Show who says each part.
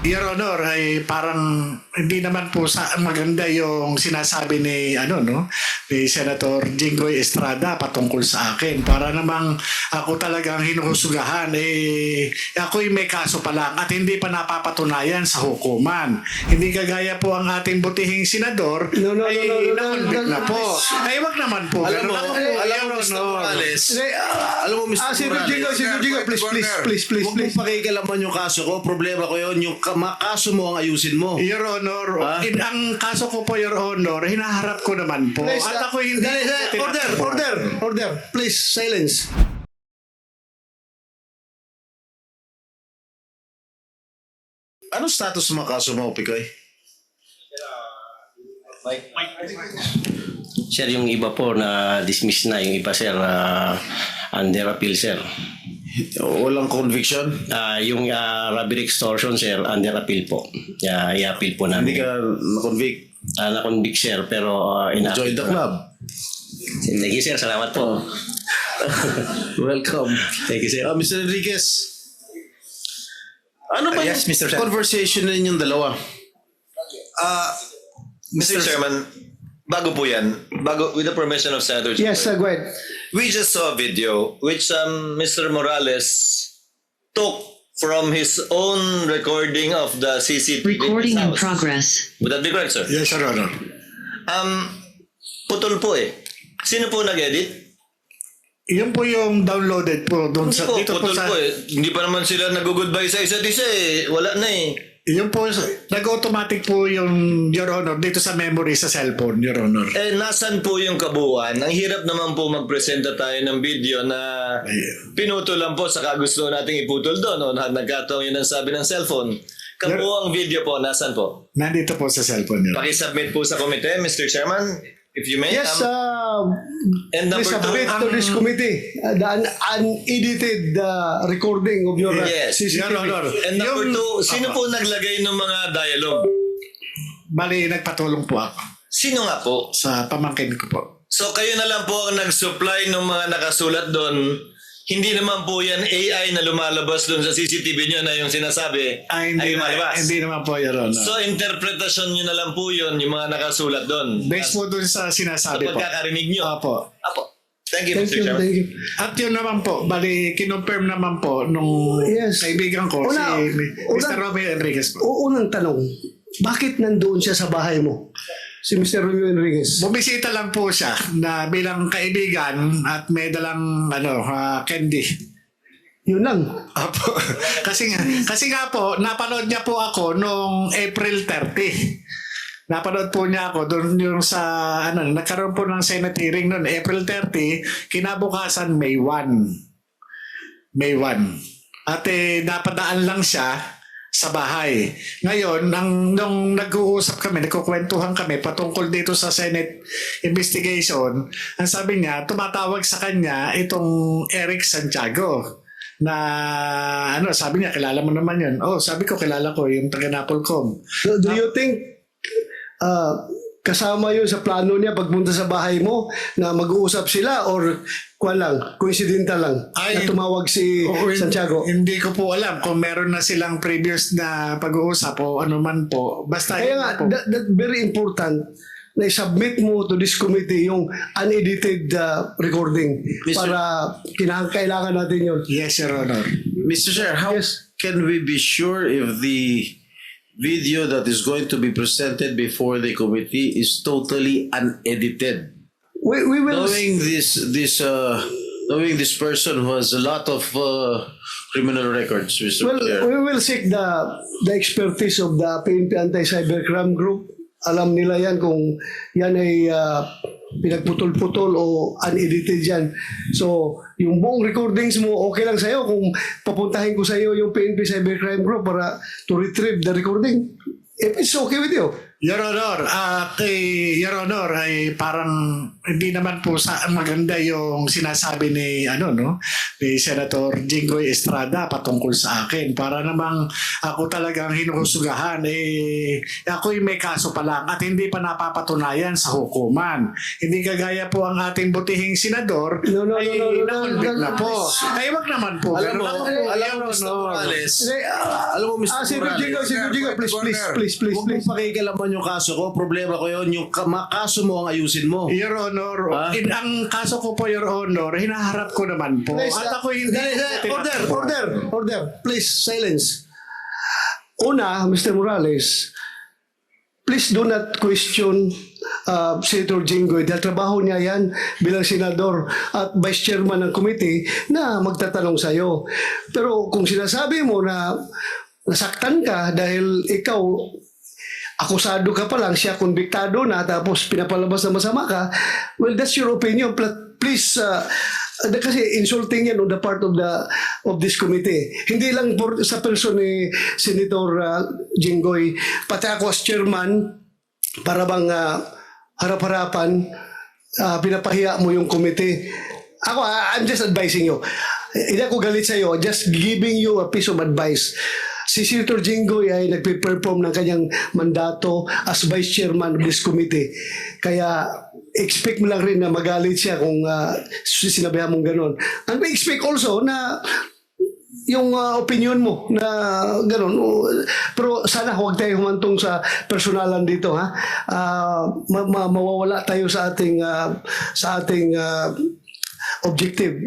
Speaker 1: Your Honor, ay parang hindi naman po maganda yung sinasabi ni ni Senator Jinggoy Estrada patungkol sa akin. Para namang ako talagang hinuhusugahan, ako'y may kaso pa lang at hindi pa napapatunayan sa hukuman. Hindi kagaya po ang ating butihing senador na-convict na po. Ay wag naman po.
Speaker 2: Alam mo,
Speaker 1: Your
Speaker 2: Mr.
Speaker 1: Honor.
Speaker 2: Morales, alam mo, Mr.
Speaker 3: Senator
Speaker 2: Morales,
Speaker 3: Jinggoy, please.
Speaker 2: huwag mong pakikalaman yung kaso ko. Problema ko yun. Yung kaso mo ang ayusin mo.
Speaker 1: Your Honor, ang kaso ko po, Your Honor, hinaharap ko naman po.
Speaker 3: Please,
Speaker 1: At ako hindi...
Speaker 3: Order. Please, silence.
Speaker 2: Ano status mo kaso mo, Picoy?
Speaker 4: Sir, yung iba po na dismiss na, yung iba sir, under appeal sir.
Speaker 2: Walang conviction?
Speaker 4: Yung robbery extortion sir, under appeal po. I-appeal po namin.
Speaker 2: Hindi ka na-convict?
Speaker 4: Na-convict sir, pero
Speaker 2: Join the club.
Speaker 4: Thank you sir, salamat po.
Speaker 2: Welcome.
Speaker 4: Thank you sir.
Speaker 2: Mr. Enriquez, ano ba
Speaker 5: Yes, Mr. Chair.
Speaker 2: conversation ninyong dalawa?
Speaker 5: Mr. Chairman, bago po yan, with the permission of Senator
Speaker 3: Yes,
Speaker 5: Jinggoy,
Speaker 3: go ahead.
Speaker 5: we just saw a video which Mr. Morales took from his own recording of the CCTV.
Speaker 6: Recording in
Speaker 5: house.
Speaker 6: progress.
Speaker 5: Would that be correct, sir?
Speaker 1: Yes, Your Honor.
Speaker 5: Putol po eh. Sino po nag-edit?
Speaker 1: Yun po yung downloaded po doon
Speaker 5: Hindi
Speaker 1: sa
Speaker 5: po,
Speaker 1: dito po
Speaker 5: putol
Speaker 1: sa
Speaker 5: po eh. Hindi pa naman sila nag-goodbye sa isa't isa eh. Wala na eh.
Speaker 1: yun po nag-automatic po yung Your Honor dito sa memory sa cellphone, Your Honor.
Speaker 5: Eh, nasan po yung kabuuan? Ang hirap naman po magpresenta tayo ng video na pinutol lang po sa kagusto nating iputol doon. O nagkataon yun ang sabi ng cellphone. Kabuuang video po, nasan po?
Speaker 1: Nandito po sa cellphone, Your Honor.
Speaker 5: Pakisubmit po sa komite, Mr. Chairman, if you may.
Speaker 3: Yes,
Speaker 5: and number
Speaker 3: please submit
Speaker 5: two,
Speaker 3: to this committee the unedited recording of your
Speaker 5: yes,
Speaker 3: CCTV.
Speaker 1: Your Honor.
Speaker 5: and number
Speaker 1: Yung-
Speaker 5: two, sino po naglagay ng mga dialogue?
Speaker 1: Bali, nagpatulong po ako
Speaker 5: Sino nga po?
Speaker 1: sa pamangkin ko po.
Speaker 5: So kayo na lang po ang nag-supply ng mga nakasulat doon. Hindi naman po yan AI na lumalabas doon sa CCTV nyo na yung sinasabi ay lumalabas.
Speaker 1: Hindi naman po, Your Honor.
Speaker 5: So interpretasyon nyo na lang po yun, yung mga nakasulat doon.
Speaker 1: Based po doon sa
Speaker 5: Sa
Speaker 1: sinasabi po.
Speaker 5: pagkakarinig nyo.
Speaker 1: Opo.
Speaker 5: Apo. Thank you, Mr. Chairman.
Speaker 3: Thank you.
Speaker 1: At yun naman po, bali, kinonfirm naman po nung
Speaker 3: Yes.
Speaker 1: kaibigan ko,
Speaker 3: Una-
Speaker 1: si Mr.
Speaker 3: una-
Speaker 1: Romeo Enriquez po.
Speaker 3: Unang tanong, bakit nandoon siya sa bahay mo? Si Mr. Romeo Enriquez.
Speaker 1: Bumisita lang po siya na bilang kaibigan at may dalang candy.
Speaker 3: Yun lang.
Speaker 1: Opo. kasi nga po, napanood niya po ako nung April 30. Napanood po niya ako doon yung sa nagkaroon po ng Senate hearing noon April 30, kinabukasan May 1. May 1. At napadaan lang siya sa bahay. Ngayon, nung nag-uusap kami, nagkukwentuhan kami patungkol dito sa Senate investigation, ang sabi niya, tumatawag sa kanya itong Eric Santiago na sabi niya, kilala mo naman yun. Oh, sabi ko, kilala ko, yung taga-Napolcom.
Speaker 3: Do you think kasama yun sa plano niya pagpunta sa bahay mo na mag-uusap sila or coincidental lang na tumawag si Santiago?
Speaker 1: Hindi ko po alam kung meron na silang previous na pag-uusap o ano man po. Basta
Speaker 3: Kaya
Speaker 1: yun
Speaker 3: nga,
Speaker 1: po.
Speaker 3: that very important na i-submit mo to this committee yung unedited recording para kailangan natin yun.
Speaker 1: Yes, Your Honor.
Speaker 2: Mr. Chair, how
Speaker 3: Yes.
Speaker 2: can we be sure if the video that is going to be presented before the committee is totally unedited?
Speaker 3: We will
Speaker 2: Knowing this person who has a lot of criminal records, Mr. Chair.
Speaker 3: we will seek the expertise of the PNP Anti-Cybercrime Group. Alam nila yan kung yan ay pinagputol-putol o unedited yan. So, yung buong recordings mo, okay lang sa'yo kung papuntahin ko sa'yo yung PNP Cybercrime Group para to retrieve the recording. If it's okay with you.
Speaker 1: Your Honor, Your Honor, ay parang hindi naman po maganda yung sinasabi ni ni Senator Jinggoy Estrada patungkol sa akin. Para namang ako talagang hinuhusugahan, ako'y may kaso pa lang at hindi pa napapatunayan sa hukuman. Hindi kagaya po ang ating butihing senador
Speaker 3: No,
Speaker 1: na po. Ay, wag naman po.
Speaker 2: Alam mo,
Speaker 1: Ganun ako po,
Speaker 2: alam
Speaker 1: Your
Speaker 2: mo, Mr.
Speaker 1: Honor.
Speaker 2: Morales,
Speaker 3: Alam mo, Mr. Senator Jinggoy, please.
Speaker 2: huwag mong pakikalaman yung kaso ko. Problema ko yun. Yung kaso mo ang ayusin mo.
Speaker 1: Your Honor,
Speaker 2: Ah?
Speaker 1: ang kaso ko po, Your Honor, hinaharap ko naman po.
Speaker 3: Please,
Speaker 1: At ako hindi
Speaker 3: Order. Please, silence. Una, Mr. Morales, please do not question Senator Jinggoy dahil trabaho niya yan bilang senador at vice chairman ng committee na magtatanong sa iyo. Pero kung sinasabi mo na nasaktan ka dahil ikaw akusado ka pa lang, siya konbiktado na, tapos pinapalabas na masama ka, well, that's your opinion. Please, kasi insulting yan on the part of this committee. Hindi lang sa person ni Senator Jinggoy, pati ako as chairman, para bang harap-harapan, pinapahiya mo yung committee. Ako, I'm just advising you. Hindi ako galit sa iyo, just giving you a piece of advice. Si Senator Jinggoy ay nagpe-perform ng kanyang mandato as vice chairman of this committee. Kaya expect mo lang rin na magalit siya kung sinabihan mong gano'n. And we expect also na yung opinion mo na gano'n. Pero sana huwag tayo humantong sa personalan dito, ha. Mawawala tayo sa ating objective.